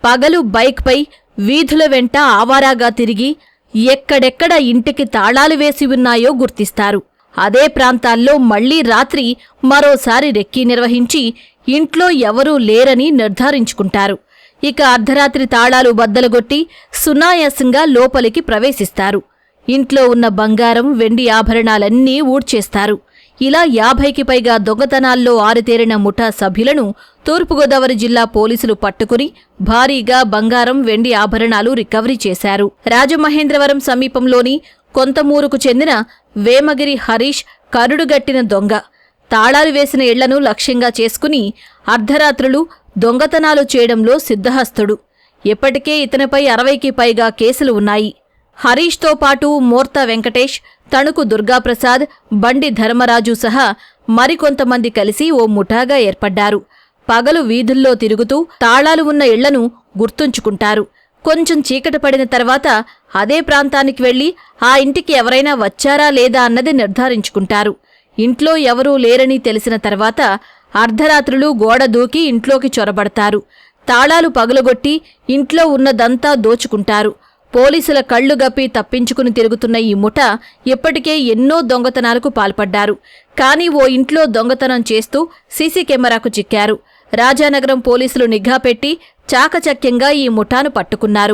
పగలు బైక్పై వీధుల వెంట ఆవారాగా తిరిగి ఎక్కడెక్కడ ఇంటికి తాళాలు వేసి ఉన్నాయో గుర్తిస్తారు. అదే ప్రాంతాల్లో మళ్లీ రాత్రి మరోసారి రెక్కీ నిర్వహించి ఇంట్లో ఎవరూ లేరని నిర్ధారించుకుంటారు. ఇక అర్ధరాత్రి తాళాలు బద్దలుగొట్టి సునాయాసంగా లోపలికి ప్రవేశిస్తారు. ఇంట్లో ఉన్న బంగారం, వెండి ఆభరణాలన్నీ ఊడ్చేస్తారు. ఇలా 50కి పైగా దొంగతనాల్లో ఆరితేరిన ముఠా సభ్యులను తూర్పుగోదావరి జిల్లా పోలీసులు పట్టుకుని భారీగా బంగారం, వెండి ఆభరణాలు రికవరీ చేశారు. రాజమహేంద్రవరం సమీపంలోని కొంతమూరుకు చెందిన వేమగిరి హరీష్ కరుడుగట్టిన దొంగ. తాళాలు వేసిన ఇళ్లను లక్ష్యంగా చేసుకుని అర్ధరాత్రులు దొంగతనాలు చేయడంలో సిద్ధహస్తుడు. ఇప్పటికే ఇతనిపై 60కి పైగా కేసులు ఉన్నాయి. హరీష్తో పాటు మోర్తా వెంకటేష్, తణుకు దుర్గాప్రసాద్, బండి ధర్మరాజు సహా మరికొంతమంది కలిసి ఓ ముఠాగా ఏర్పడ్డారు. పగలు వీధుల్లో తిరుగుతూ తాళాలు ఉన్న ఇళ్లను గుర్తుంచుకుంటారు. కొంచెం చీకటి పడిన తర్వాత అదే ప్రాంతానికి వెళ్లి ఆ ఇంటికి ఎవరైనా వచ్చారా లేదా అన్నది నిర్ధారించుకుంటారు. ఇంట్లో ఎవరూ లేరని తెలిసిన తర్వాత అర్ధరాత్రులు గోడ దూకి ఇంట్లోకి చొరబడతారు. తాళాలు పగులగొట్టి ఇంట్లో ఉన్నదంతా దోచుకుంటారు. పోలీసుల కళ్లు గప్పి తప్పించుకుని తిరుగుతున్న ఈ ముఠా ఇప్పటికే ఎన్నో దొంగతనాలకు పాల్పడ్డారు. కానీ ఓ ఇంట్లో దొంగతనం చేస్తూ సీసీ కెమెరాకు చిక్కారు. రాజానగరం పోలీసులు నిఘా పెట్టి చాకచక్యంగా ఈ ముఠాను పట్టుకున్నారు.